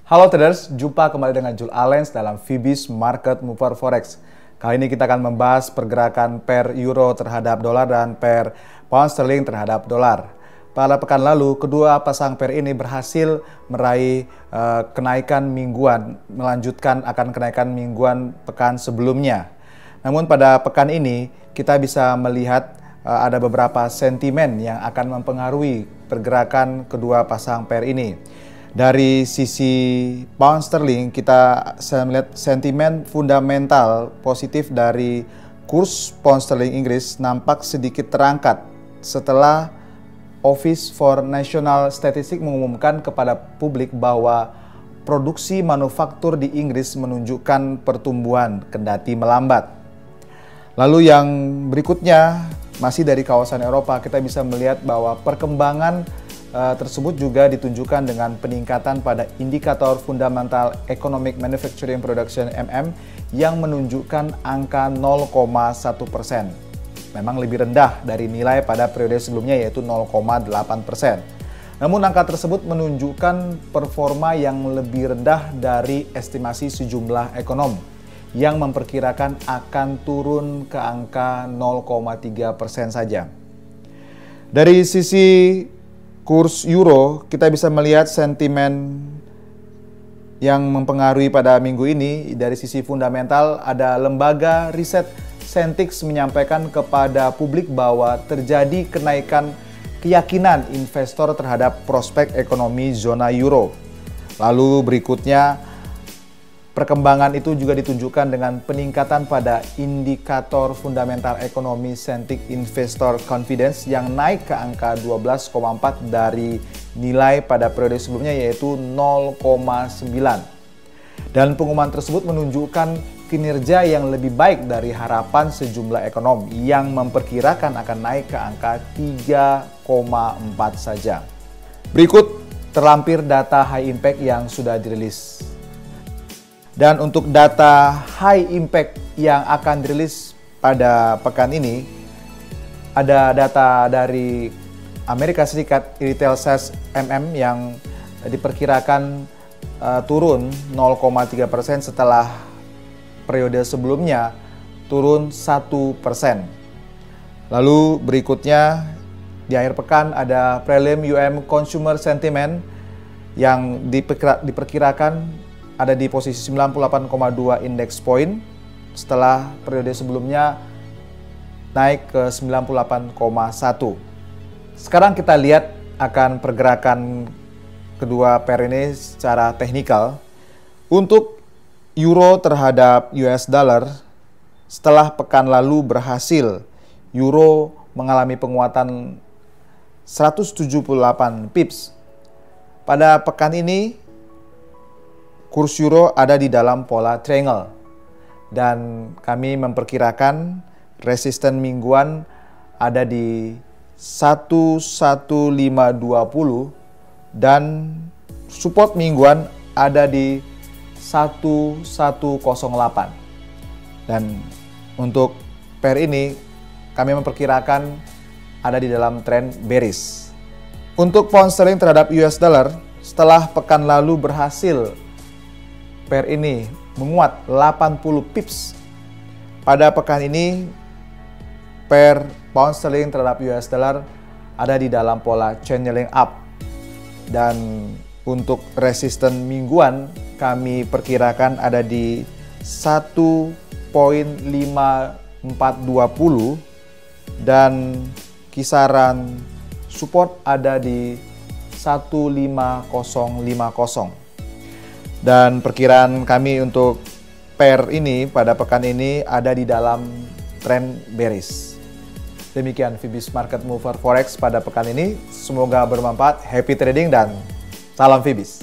Halo traders, jumpa kembali dengan Jul Alens dalam Fibis Market Mover Forex. Kali ini kita akan membahas pergerakan pair euro terhadap dolar dan pair pound sterling terhadap dolar. Pada pekan lalu, kedua pasang pair ini berhasil meraih kenaikan mingguan, melanjutkan akan kenaikan mingguan pekan sebelumnya. Namun pada pekan ini, kita bisa melihat ada beberapa sentimen yang akan mempengaruhi pergerakan kedua pasang pair ini. Dari sisi pound sterling, kita melihat sentimen fundamental positif dari kurs pound sterling Inggris nampak sedikit terangkat setelah Office for National Statistics mengumumkan kepada publik bahwa produksi manufaktur di Inggris menunjukkan pertumbuhan kendati melambat. Lalu yang berikutnya, masih dari kawasan Eropa, kita bisa melihat bahwa perkembangan tersebut juga ditunjukkan dengan peningkatan pada indikator fundamental Economic Manufacturing Production MM yang menunjukkan angka 0,1%. Memang lebih rendah dari nilai pada periode sebelumnya yaitu 0,8%. Namun angka tersebut menunjukkan performa yang lebih rendah dari estimasi sejumlah ekonom yang memperkirakan akan turun ke angka 0,3% saja. Dari sisi kurs euro, kita bisa melihat sentimen yang mempengaruhi pada minggu ini. Dari sisi fundamental, ada lembaga riset Sentix menyampaikan kepada publik bahwa terjadi kenaikan keyakinan investor terhadap prospek ekonomi zona euro. Lalu berikutnya, perkembangan itu juga ditunjukkan dengan peningkatan pada indikator fundamental ekonomi Sentix Investor Confidence yang naik ke angka 12,4 dari nilai pada periode sebelumnya yaitu 0,9. Dan pengumuman tersebut menunjukkan kinerja yang lebih baik dari harapan sejumlah ekonom yang memperkirakan akan naik ke angka 3,4 saja. Berikut terlampir data high impact yang sudah dirilis. Dan untuk data high impact yang akan dirilis pada pekan ini, ada data dari Amerika Serikat Retail Sales MM yang diperkirakan turun 0,3% setelah periode sebelumnya turun 1%. Lalu berikutnya di akhir pekan ada prelim UM Consumer Sentiment yang diperkirakan ada di posisi 98,2 index point setelah periode sebelumnya naik ke 98,1. Sekarang kita lihat akan pergerakan kedua pair ini secara teknikal. Untuk euro terhadap US dollar, setelah pekan lalu berhasil euro mengalami penguatan 178 pips. Pada pekan ini kurs euro ada di dalam pola triangle dan kami memperkirakan resisten mingguan ada di 11520 dan support mingguan ada di 1108. Dan untuk pair ini kami memperkirakan ada di dalam tren bearish. Untuk pound sterling terhadap US dollar, setelah pekan lalu berhasil pair ini menguat 80 pips. Pada pekan ini pair pound sterling terhadap US dollar ada di dalam pola channeling up. Dan untuk resisten mingguan kami perkirakan ada di 1.5420 dan kisaran support ada di 15050. Dan perkiraan kami untuk pair ini pada pekan ini ada di dalam tren bearish. Demikian Fibis Market Mover Forex pada pekan ini. Semoga bermanfaat. Happy trading dan salam Fibis.